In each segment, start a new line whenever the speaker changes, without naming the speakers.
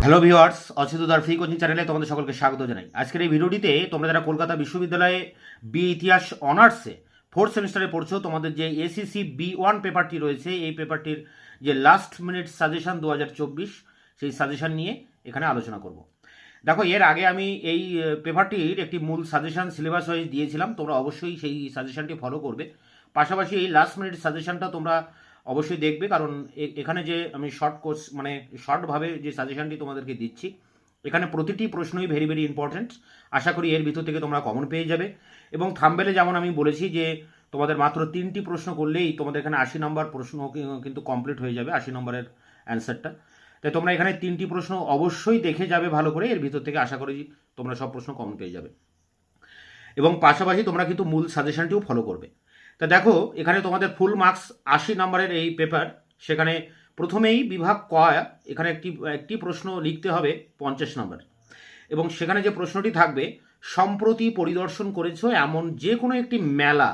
Hello viewers, অচ্যুতার free coaching চ্যানেলে তোমাদের সকলকে স্বাগত জানাই। আজকের এই ভিডিওটিতে তোমরা যারা কলকাতা বিশ্ববিদ্যালয়ে ইতিহাস অনার্সে ফোর্থ সেমিস্টারে পড়ছো, তোমাদের যে এসিসি B1 পেপারটি রয়েছে, এই পেপারটির যে লাস্ট মিনিট সাজেশন 2024, সেই সাজেশন নিয়ে এখানে আলোচনা করব। দেখো, এর আগে আমি এই পেপারটির একটি মূল সাজেশন সিলেবাস ওয়াইজ দিয়েছিলাম, তোমরা অবশ্যই সেই সাজেশনটি ফলো করবে। পাশাপাশি এই লাস্ট মিনিট সাজেশনটা তোমরা অবশ্যই দেখবে, কারণ এখানে যে আমি শর্ট কোর্স মানে শর্টভাবে যে সাজেশনটি তোমাদেরকে দিচ্ছি, এখানে প্রতিটি প্রশ্নই ভেরি ভেরি ইম্পর্ট্যান্ট। আশা করি এর ভিতর থেকে তোমরা কমন পেয়ে যাবে। এবং থাম্বেলে যেমন আমি বলেছি যে তোমাদের মাত্র 3টি প্রশ্ন করলেই তোমাদের এখানে 80 নম্বর প্রশ্ন কিন্তু কমপ্লিট হয়ে যাবে, 80 নম্বরের অ্যান্সারটা। তাই তোমরা এখানে 3টি প্রশ্ন অবশ্যই দেখে যাবে ভালো করে, এর ভিতর থেকে আশা করি তোমরা সব প্রশ্ন কমন পেয়ে যাবে। এবং পাশাপাশি তোমরা কিন্তু মূল সাজেশনটিও ফলো করবে। তা দেখো, এখানে তোমাদের ফুল মার্কস 80 নম্বরের এই পেপার, সেখানে প্রথমেই বিভাগ ক, এখানে একটি প্রশ্ন লিখতে হবে 50 নম্বর। এবং সেখানে যে প্রশ্নটি থাকবে, সম্প্রতি পরিদর্শন করেছো এমন যে কোনো একটি মেলা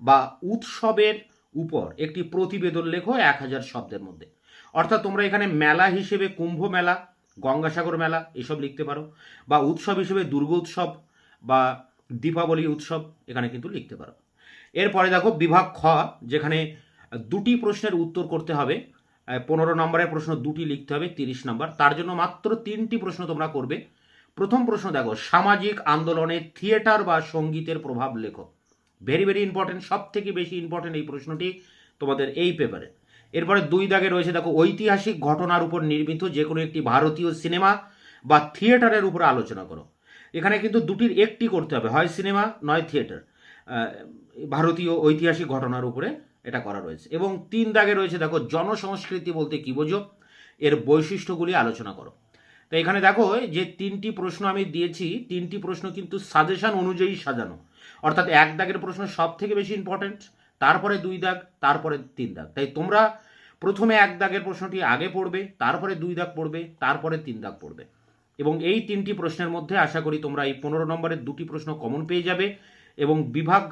বা উৎসবের উপর একটি প্রতিবেদন লেখো 1000 শব্দের মধ্যে। অর্থাৎ তোমরা এখানে মেলা হিসেবে কুম্ভ মেলা, গঙ্গাসাগর মেলা এসব লিখতে পারো, বা উৎসব হিসেবে দুর্গা উৎসব বা দীপাবলি উৎসব এখানে কিন্তু লিখতে পারো। এরপরে দেখো বিভাগ খ, যেখানে 2টি প্রশ্নের উত্তর করতে হবে। 15 নম্বরের প্রশ্ন 2টি লিখতে হবে, 30 নম্বর। তার জন্য মাত্র 3টি প্রশ্ন তোমরা করবে। প্রথম প্রশ্ন দেখো, সামাজিক আন্দোলনে থিয়েটার বা সঙ্গীতের প্রভাব লেখো। ভেরি ভেরি ইম্পর্টেন্ট, সব থেকে বেশি ইম্পর্টেন্ট এই প্রশ্নটি তোমাদের এই পেপারে। এরপরে 2 দাগে রয়েছে দেখো, ঐতিহাসিক ঘটনার উপর নির্মিত যে কোনো একটি ভারতীয় সিনেমা বা থিয়েটারের উপর আলোচনা করো। এখানে কিন্তু 2টির একটি করতে হবে, হয় সিনেমা নয় থিয়েটার। ভারতীয় ঐতিহাসিক ঘটনার উপরে এটা করা রয়েছে। এবং 3 দাগে রয়েছে দেখো, জনসংস্কৃতি বলতে কি বোঝো, এর বৈশিষ্ট্যগুলি আলোচনা করো। তো এখানে দেখো, যে 3টি প্রশ্ন আমি দিয়েছি, 3টি প্রশ্ন কিন্তু সাজেশন অনুযায়ী সাজানো। অর্থাৎ 1 দাগের প্রশ্ন সব থেকে বেশি ইম্পর্টেন্ট, তারপরে 2 দাগ, তারপরে 3 দাগ। তাই তোমরা প্রথমে 1 দাগের প্রশ্নটি আগে পড়বে, তারপরে 2 দাগ পড়বে, তারপরে 3 দাগ পড়বে। এবং এই 3টি প্রশ্নের মধ্যে আশা করি তোমরা এই 15 নম্বরের 2টি প্রশ্ন কমন পেয়ে যাবে। এবং বিভাগ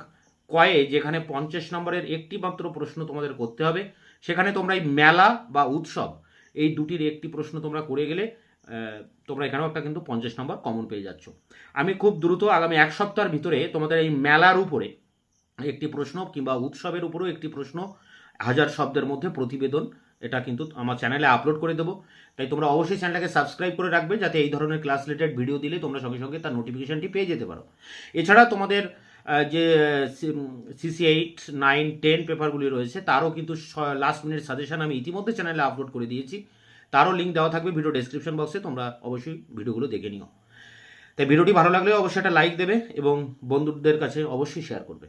কয়ে, যেখানে 50 নম্বরের একটি মাত্র প্রশ্ন তোমাদের করতে হবে, সেখানে তোমরা এই মেলা বা উৎসব এই 2টির একটি প্রশ্ন তোমরা করে গেলে তোমরা এখানেও একটা কিন্তু 50 নম্বর কমন পেয়ে যাচ্ছ। আমি খুব দ্রুত আগামী 1 সপ্তাহের ভিতরে তোমাদের এই মেলার উপরে একটি প্রশ্ন কিংবা উৎসবের উপরেও একটি প্রশ্ন 1000 শব্দের মধ্যে প্রতিবেদন, এটা কিন্তু আমার চ্যানেলে আপলোড করে দেবো। তাই তোমরা অবশ্যই চ্যানেলটাকে সাবস্ক্রাইব করে রাখবে, যাতে এই ধরনের ক্লাস রিলেটেড ভিডিও দিলে তোমরা সঙ্গে সঙ্গে তার নোটিফিকেশনটি পেয়ে যেতে পারো। এছাড়া তোমাদের যে CC8, 9, 10 পেপারগুলি রয়েছে, তারও কিন্তু লাস্ট মিনিট সাজেশন আমি ইতিমধ্যে চ্যানেলে আপলোড করে দিয়েছি। তারও লিঙ্ক দেওয়া থাকবে ভিডিও ডেসক্রিপশন বক্সে, তোমরা অবশ্যই ভিডিওগুলো দেখে নিও। তাই ভিডিওটি ভালো লাগলে অবশ্যই একটা লাইক দেবে এবং বন্ধুদের কাছে অবশ্যই শেয়ার করবে।